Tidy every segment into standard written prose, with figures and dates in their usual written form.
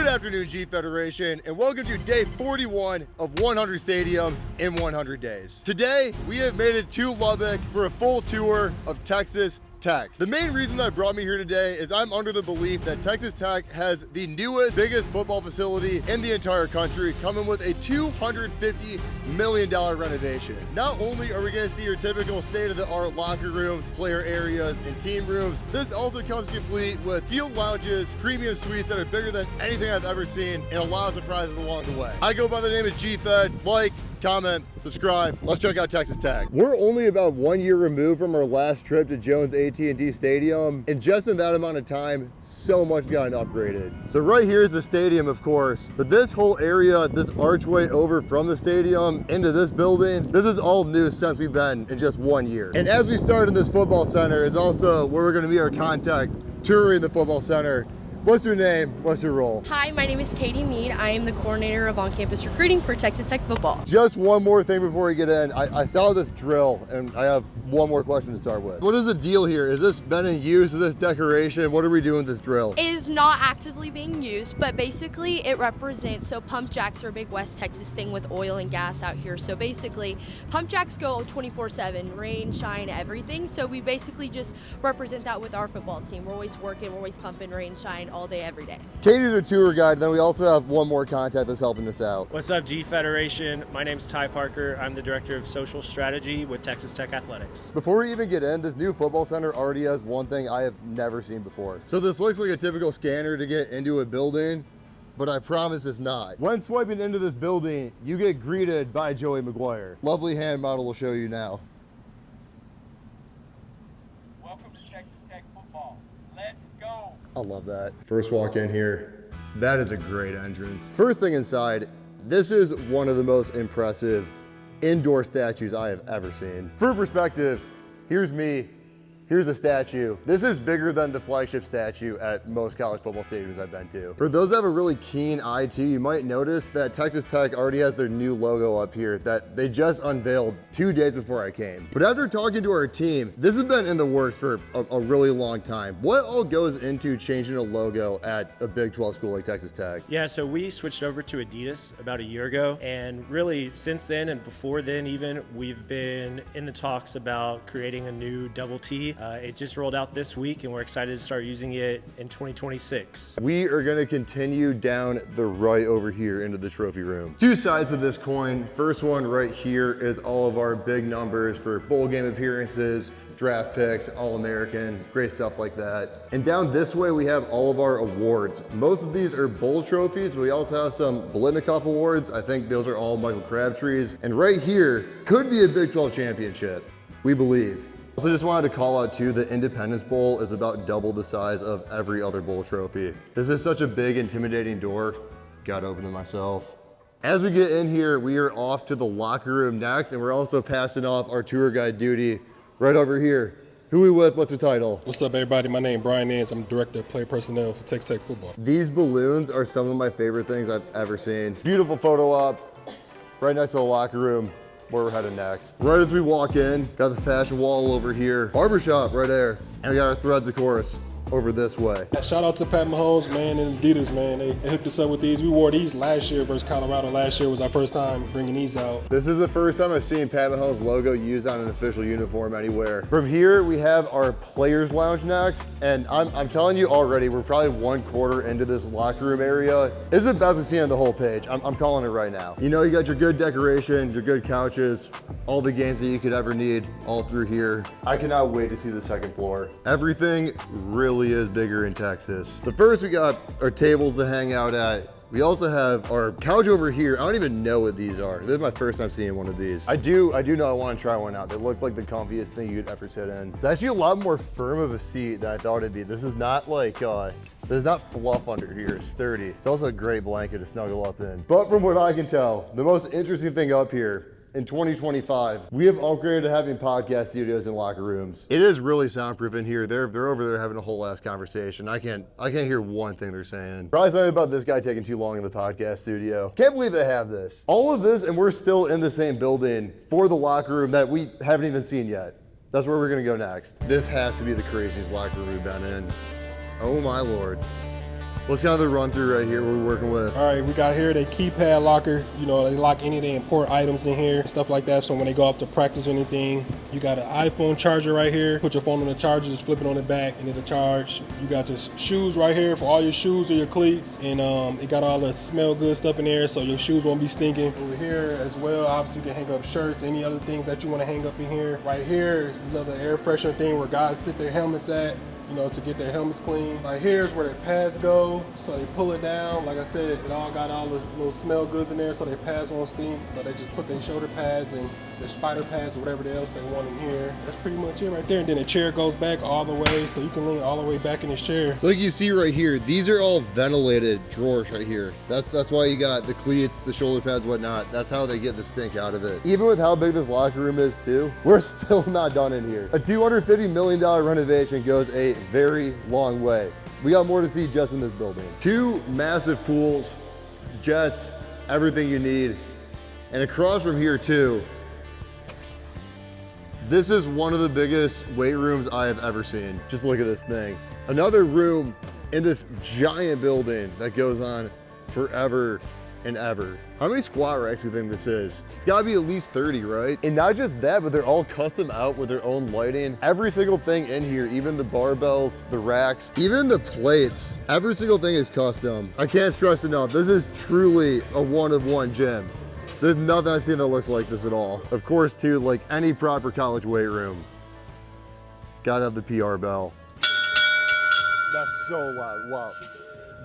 afternoon, G Federation, and welcome to day 41 of 100 stadiums in 100 days. Today, we have made it to Lubbock for a full tour of Texas Tech. The main reason that brought me here today is I'm under the belief that Texas Tech has the newest, biggest football facility in the entire country, coming with a $250 million renovation. Not only are we going to see your typical state-of-the-art locker rooms, player areas, and team rooms, this also comes complete with field lounges, premium suites that are bigger than anything I've ever seen, and a lot of surprises along the way. I go by the name of G-Fed. Like, comment, subscribe. Let's check out Texas Tech. We're only about 1 year removed from our last trip to Jones AT&T Stadium, and just in that amount of time, so much gotten upgraded. So right here is the stadium, of course, but this whole area, this archway over from the stadium into this building, this is all new since we've been in just 1 year. And as we start in this football center is also where we're gonna meet our contact touring the football center. What's your name? What's your role? Hi, my name is Katie Mead. I am the coordinator of on-campus recruiting for Texas Tech football. Just one more thing before we get in. I saw this drill, and I have one more question to start with. What is the deal here? Is this been in use? Is this decoration? What are we doing with this drill? It is not actively being used, but basically it represents, so pump jacks are a big West Texas thing with oil and gas out here. So basically, pump jacks go 24/7, rain, shine, everything. So we basically just represent that with our football team. We're always working, we're always pumping, rain, shine, all day, every day. Katie's our tour guide. Then we also have one more contact that's helping us out. What's up, G Federation? My name's Ty Parker. I'm the Director of Social Strategy with Texas Tech Athletics. Before we even get in, this new football center already has one thing I have never seen before. So this looks like a typical scanner to get into a building, but I promise it's not. When swiping into this building, you get greeted by Joey McGuire. Lovely hand model will show you now. Welcome to Texas Tech football. Let's go. I love that. First walk in here, that is a great entrance. First thing inside, this is one of the most impressive indoor statues I have ever seen. For perspective, here's me, here's a statue. This is bigger than the flagship statue at most college football stadiums I've been to. For those that have a really keen eye too, you might notice that Texas Tech already has their new logo up here that they just unveiled 2 days before I came. But after talking to our team, this has been in the works for a really long time. What all goes into changing a logo at a Big 12 school like Texas Tech? Yeah, so we switched over to Adidas about a year ago, and really since then and before then even, we've been in the talks about creating a new double T. It just rolled out this week, and we're excited to start using it in 2026. We are gonna continue down the right over here into the trophy room. Two sides of this coin. First one right here is all of our big numbers for bowl game appearances, draft picks, All-American, great stuff like that. And down this way, we have all of our awards. Most of these are bowl trophies, but we also have some Bolitnikoff awards. I think those are all Michael Crabtree's. And right here could be a Big 12 championship, we believe. Also just wanted to call out too, the Independence Bowl is about double the size of every other bowl trophy. This is such a big, intimidating door. Gotta open it myself. As we get in here, we are off to the locker room next, and we're also passing off our tour guide duty right over here. Who we with? What's the title? What's up, everybody? My name is Brian Nance. I'm Director of Player Personnel for Texas Tech football. These balloons are some of my favorite things I've ever seen. Beautiful photo op, right next to the locker room, where we're headed next. Right as we walk in, got the fashion wall over here, barbershop right there, and we got our threads, of course, over this way. Shout out to Pat Mahomes, man, and Adidas, man. They hooked us up with these. We wore these last year versus Colorado. Last year was our first time bringing these out. This is the first time I've seen Pat Mahomes' logo used on an official uniform anywhere. From here, we have our Players Lounge next, and I'm telling you already, we're probably 1/4 into this locker room area. This is the best we've seen on the whole page. I'm calling it right now. You know, you got your good decoration, your good couches, all the games that you could ever need all through here. I cannot wait to see the second floor. Everything really is bigger in Texas. So first we got our tables to hang out at. We also have our couch over here. I don't even know what these are. This is my first time seeing one of these. I do know I want to try one out. They look like the comfiest thing you could ever sit in. It's actually a lot more firm of a seat than I thought it'd be. This is not like, there's not fluff under here, it's sturdy. It's also a great blanket to snuggle up in. But from what I can tell, the most interesting thing up here in 2025, we have upgraded to having podcast studios in locker rooms. It is really soundproof in here. They're over there having a whole ass conversation. I can't hear one thing they're saying. Probably something about this guy taking too long in the podcast studio. Can't believe they have this. All of this, and we're still in the same building for the locker room that we haven't even seen yet. That's where we're gonna go next. This has to be the craziest locker room we've been in. Oh my Lord. What's kind of the run through right here we're working with? All right, we got here the keypad locker. You know, they lock any of the important items in here, stuff like that. So when they go off to practice or anything, you got an iPhone charger right here. Put your phone on the charger, just flip it on the back, and it'll charge. You got your shoes right here for all your shoes or your cleats, and it got all the smell good stuff in there, so your shoes won't be stinking. Over here as well, obviously you can hang up shirts, any other things that you want to hang up in here. Right here is another air freshener thing where guys sit their helmets at, you know, to get their helmets clean. Right here is where their pads go, so they pull it down. Like I said, it all got all the little smell goods in there, so their pads won't stink. So they just put their shoulder pads and their spider pads or whatever else they want in here. That's pretty much it right there. And then the chair goes back all the way, so you can lean all the way back in this chair. So like you see right here, these are all ventilated drawers right here. That's why you got the cleats, the shoulder pads, whatnot. That's how they get the stink out of it. Even with how big this locker room is too, we're still not done in here. A $250 million renovation goes a very long way. We got more to see just in this building. 2 massive pools, jets, everything you need. And across from here too, this is one of the biggest weight rooms I have ever seen. Just look at this thing. Another room in this giant building that goes on forever and ever. How many squat racks do you think this is? It's gotta be at least 30, right? And not just that, but they're all custom out with their own lighting. Every single thing in here, even the barbells, the racks, even the plates, every single thing is custom. I can't stress enough, this is truly a one-of-one gym. There's nothing I've seen that looks like this at all. Of course, too, like any proper college weight room, gotta have the PR bell. That's so loud, wow.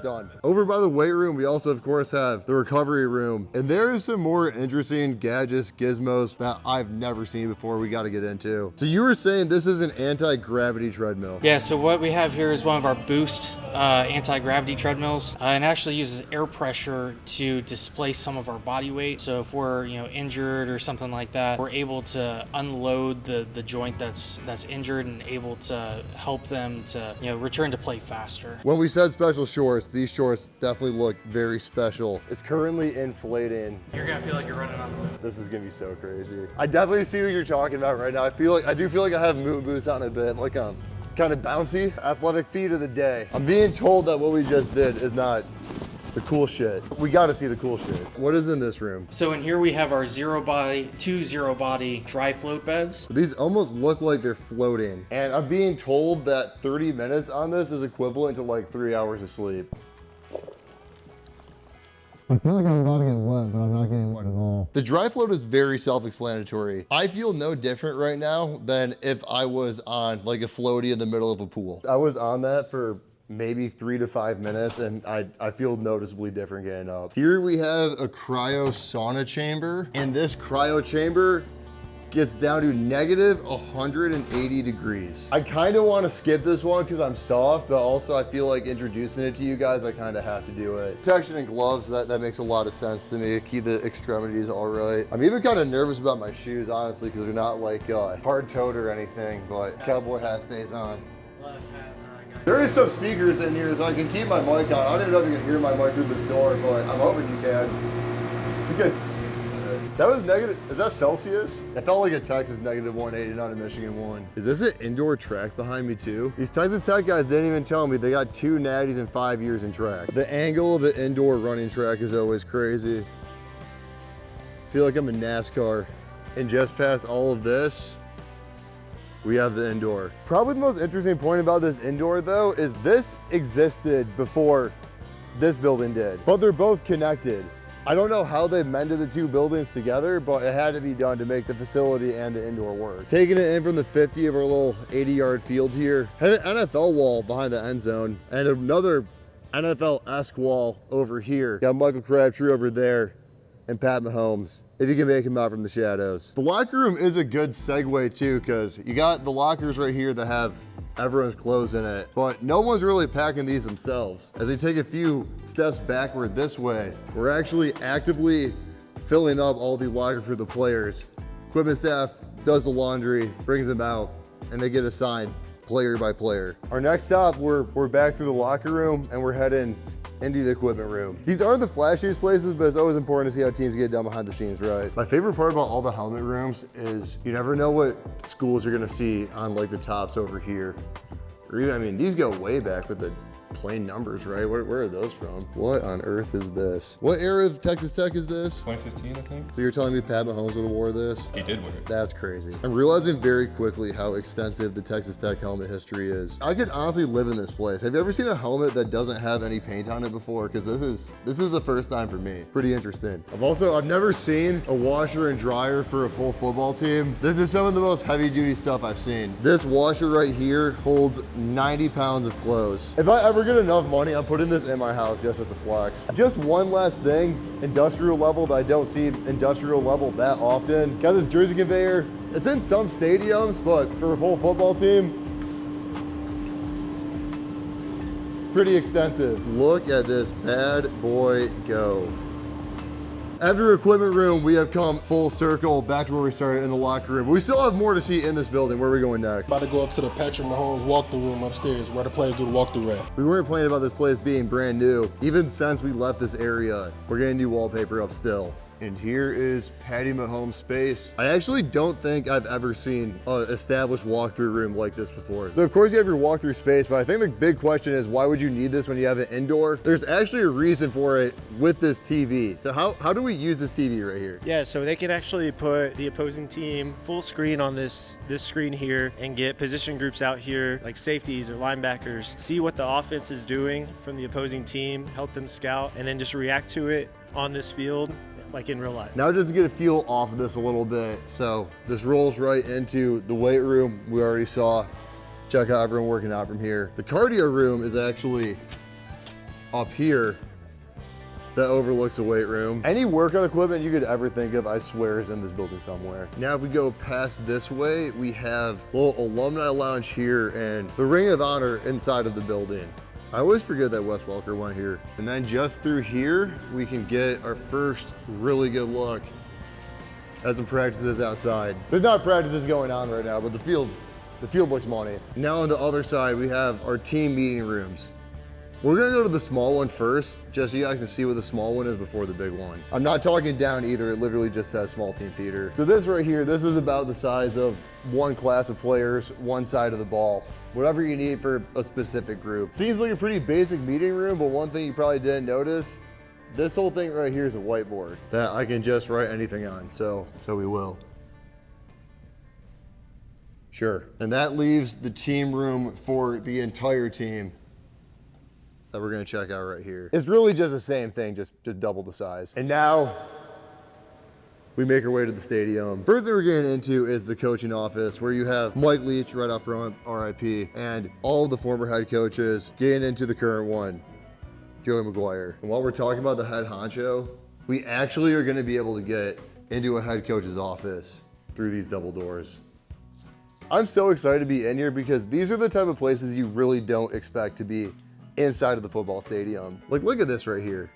Done. Over by the weight room, we also, of course, have the recovery room. And there is some more interesting gadgets, gizmos that I've never seen before we got to get into. So you were saying this is an anti-gravity treadmill. Yeah, so what we have here is one of our Boost anti-gravity treadmills. And actually uses air pressure to displace some of our body weight. So if we're injured or something like that, we're able to unload the joint that's injured and able to help them to return to play faster. When we said special shorts, these shorts definitely look very special. It's currently inflating. You're gonna feel like you're running on the moon. This is gonna be so crazy. I definitely see what you're talking about right now. I do feel like I have moon boots on a bit, like kind of bouncy, athletic feet of the day. I'm being told that what we just did is not the cool shit. We gotta see the cool shit. What is in this room? So in here we have our two zero body dry float beds. These almost look like they're floating. And I'm being told that 30 minutes on this is equivalent to like 3 hours of sleep. I feel like I'm about to get wet, but I'm not getting wet at all. The dry float is very self-explanatory. I feel no different right now than if I was on like a floaty in the middle of a pool. I was on that for maybe 3 to 5 minutes, and I feel noticeably different getting up. Here we have a cryo sauna chamber, and this cryo chamber gets down to negative 180 degrees. I kind of want to skip this one because I'm soft, but also I feel like introducing it to you guys, I kind of have to do it. Protection and gloves, that makes a lot of sense to me. Keep the extremities all right. I'm even kind of nervous about my shoes, honestly, because they're not like hard-toed or anything, but cowboy hat stays on. There is some speakers in here, so I can keep my mic on. I don't even know if you can hear my mic through this door, but I'm hoping you can. It's good. That was negative, is that Celsius? It felt like a Texas negative 180, not a Michigan 1. Is this an indoor track behind me too? These Texas Tech guys didn't even tell me they got 2 natties in 5 years in track. The angle of the indoor running track is always crazy. I feel like I'm in NASCAR. And just past all of this, we have the indoor. Probably the most interesting point about this indoor though, is this existed before this building did, but they're both connected. I don't know how they mended the 2 buildings together, but it had to be done to make the facility and the indoor work. Taking it in from the 50 of our little 80-yard field here, had an NFL wall behind the end zone and another NFL-esque wall over here. Got Michael Crabtree over there and Pat Mahomes, if you can make him out from the shadows. The locker room is a good segue too, because you got the lockers right here that have everyone's clothes in it, but no one's really packing these themselves. As we take a few steps backward this way, we're actually actively filling up all the lockers for the players. Equipment staff does the laundry, brings them out, and they get assigned player by player. Our next stop, we're back through the locker room and we're heading into the equipment room. These aren't the flashiest places, but it's always important to see how teams get done behind the scenes, right? My favorite part about all the helmet rooms is you never know what schools you're gonna see on like the tops over here. Or even, I mean, these go way back with the plain numbers, right? Where are those from? What on earth is this? What era of Texas Tech is this? 2015, I think. So you're telling me Pat Mahomes would have wore this? He did wear it. That's crazy. I'm realizing very quickly how extensive the Texas Tech helmet history is. I could honestly live in this place. Have you ever seen a helmet that doesn't have any paint on it before? Because this is the first time for me. Pretty interesting. I've never seen a washer and dryer for a full football team. This is some of the most heavy duty stuff I've seen. This washer right here holds 90 pounds of clothes. If I ever get enough money, I'm putting this in my house just as a flex. Just one last thing, industrial level that I don't see industrial level that often. Got this jersey conveyor. It's in some stadiums, but for a full football team, it's pretty extensive. Look at this bad boy go. After equipment room, we have come full circle back to where we started in the locker room. We still have more to see in this building. Where are we going next? About to go up to the Patrick Mahomes walkthrough room upstairs where the players do the walkthrough at. We weren't complaining about this place being brand new. Even since we left this area, we're getting new wallpaper up still. And here is Patty Mahomes' space. I actually don't think I've ever seen an established walkthrough room like this before. So of course you have your walkthrough space, but I think the big question is why would you need this when you have it indoor? There's actually a reason for it with this TV. So how do we use this TV right here? Yeah, so they can actually put the opposing team full screen on this screen here and get position groups out here like safeties or linebackers, see what the offense is doing from the opposing team, help them scout, and then just react to it on this field like in real life. Now just to get a feel off of this a little bit. So this rolls right into the weight room we already saw. Check out everyone working out from here. The cardio room is actually up here that overlooks the weight room. Any workout equipment you could ever think of, I swear, is in this building somewhere. Now if we go past this way, we have a little alumni lounge here and the Ring of Honor inside of the building. I always forget that Wes Welker went here. And then just through here, we can get our first really good look at some practices outside. There's not practices going on right now, but the field looks money. Now on the other side, we have our team meeting rooms. We're gonna go to the small one first, just so you guys can see what the small one is before the big one. I'm not talking down either, it literally just says small team theater. So this right here, this is about the size of one class of players, one side of the ball. Whatever you need for a specific group. Seems like a pretty basic meeting room, but one thing you probably didn't notice, this whole thing right here is a whiteboard that I can just write anything on, so we will. Sure. And that leaves the team room for the entire team that we're gonna check out right here. It's really just the same thing, just double the size. And now, we make our way to the stadium. First thing we're getting into is the coaching office where you have Mike Leach right out front, RIP, and all of the former head coaches getting into the current one, Joey McGuire. And while we're talking about the head honcho, we actually are gonna be able to get into a head coach's office through these double doors. I'm so excited to be in here because these are the type of places you really don't expect to be inside of the football stadium. Like, look at this right here.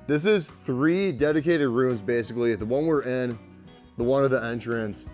This is 3 dedicated rooms, basically. The one we're in, the one at the entrance,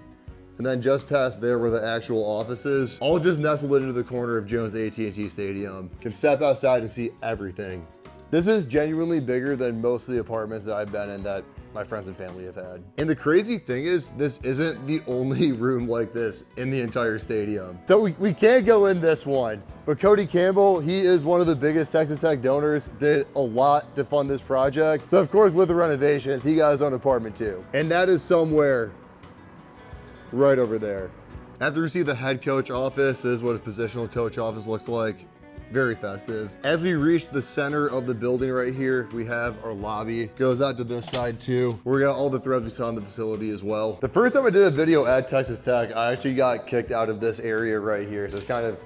and then just past there where the actual office is, all just nestled into the corner of Jones AT&T Stadium. Can step outside and see everything. This is genuinely bigger than most of the apartments that I've been in that my friends and family have had. And the crazy thing is, this isn't the only room like this in the entire stadium. So we can't go in this one, but Cody Campbell, he is one of the biggest Texas Tech donors, did a lot to fund this project. So of course, with the renovations, he got his own apartment too. And that is somewhere right over there. After we see the head coach office, this is what a positional coach office looks like. Very festive. As we reach the center of the building right here, we have our lobby. Goes out to this side too. We got all the threads we saw in the facility as well. The first time I did a video at Texas Tech, I actually got kicked out of this area right here. So it's kind of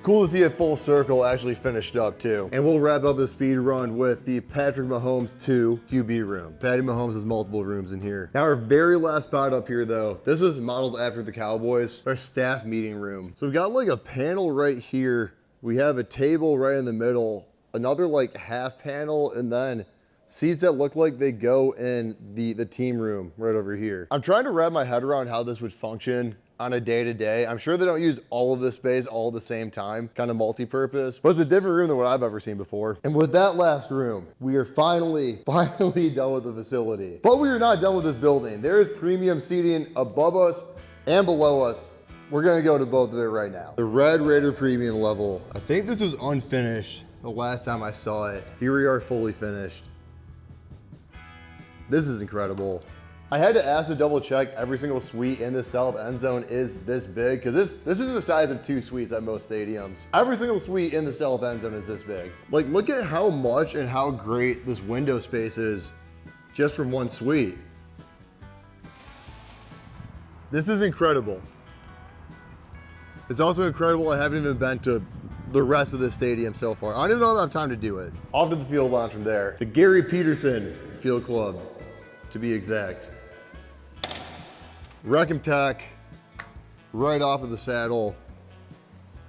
cool to see it full circle actually finished up too. And we'll wrap up the speed run with the Patrick Mahomes 2 QB room. Patty Mahomes has multiple rooms in here. Now our very last spot up here though, this is modeled after the Cowboys, our staff meeting room. So we've got like a panel right here. We have a table right in the middle, another like half panel, and then seats that look like they go in the team room right over here. I'm trying to wrap my head around how this would function on a day-to-day. I'm sure they don't use all of this space all at the same time, kind of multi-purpose, but it's a different room than what I've ever seen before. And with that last room, we are finally done with the facility. But we are not done with this building. There is premium seating above us and below us. We're gonna go to both of it right now. The Red Raider premium level. I think this was unfinished the last time I saw it. Here we are fully finished. This is incredible. I had to ask to double check every single suite in the south end zone is this big, because this is the size of 2 suites at most stadiums. Every single suite in the south end zone is this big. Like, look at how much and how great this window space is just from one suite. This is incredible. It's also incredible I haven't even been to the rest of the stadium so far. I don't even know if I have time to do it. Off to the field lounge from there. The Gary Peterson Field Club, to be exact. Wreck 'em Tech, right off of the saddle,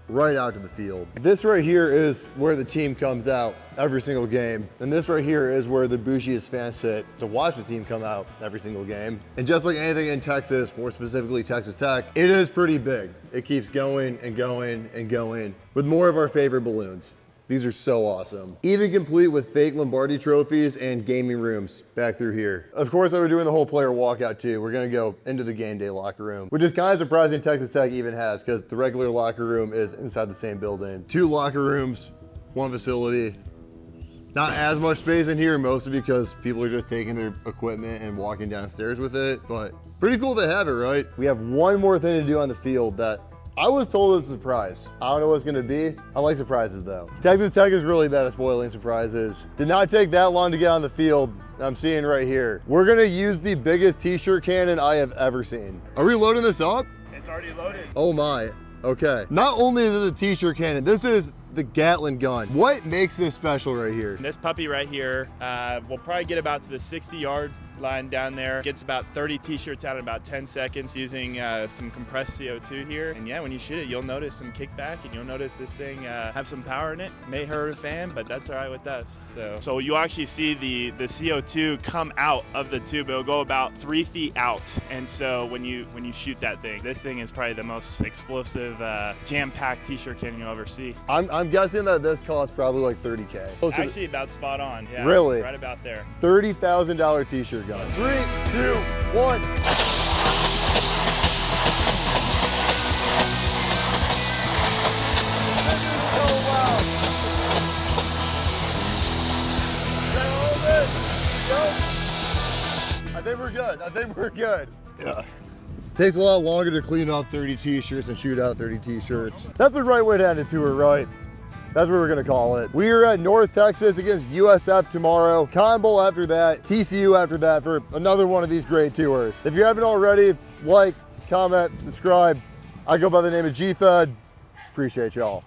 right out to the field. This right here is where the team comes out every single game. And this right here is where the bougiest fans sit to watch the team come out every single game. And just like anything in Texas, more specifically Texas Tech, it is pretty big. It keeps going and going and going with more of our favorite balloons. These are so awesome. Even complete with fake Lombardi trophies and gaming rooms back through here. Of course, we're doing the whole player walkout too. We're gonna go into the game day locker room, which is kind of surprising Texas Tech even has, because the regular locker room is inside the same building. 2 locker rooms, 1 facility. Not as much space in here, mostly because people are just taking their equipment and walking downstairs with it, but pretty cool to have it, right? We have one more thing to do on the field that I was told is a surprise. I don't know what it's gonna be. I like surprises though. Texas Tech is really bad at spoiling surprises. Did not take that long to get on the field. I'm seeing right here. We're gonna use the biggest t-shirt cannon I have ever seen. Are we loading this up? It's already loaded. Oh my, okay. Not only is it a t-shirt cannon, this is the Gatling gun. What makes this special right here? This puppy right here will probably get about to the 60-yard line down there. Gets about 30 t-shirts out in about 10 seconds using some compressed CO2 here. And yeah, when you shoot it, you'll notice some kickback and you'll notice this thing have some power in it. May hurt a fan, but that's all right with us. So you'll actually see the CO2 come out of the tube. It'll go about 3 feet out. And so when you shoot that thing, this thing is probably the most explosive, jam-packed t-shirt cannon you'll ever see. I'm guessing that this costs probably like $30K. Actually, about spot on. Yeah, really? Right about there. $30,000 t-shirt gun. 3, 2, 1. I think we're good. I think we're good. Yeah. Takes a lot longer to clean off 30 t-shirts and shoot out 30 t-shirts. That's the right way to end a tour, right? That's what we're gonna call it. We are at North Texas against USF tomorrow. Cotton Bowl after that, TCU after that for another one of these great tours. If you haven't already, like, comment, subscribe. I go by the name of G-Fed. Appreciate y'all.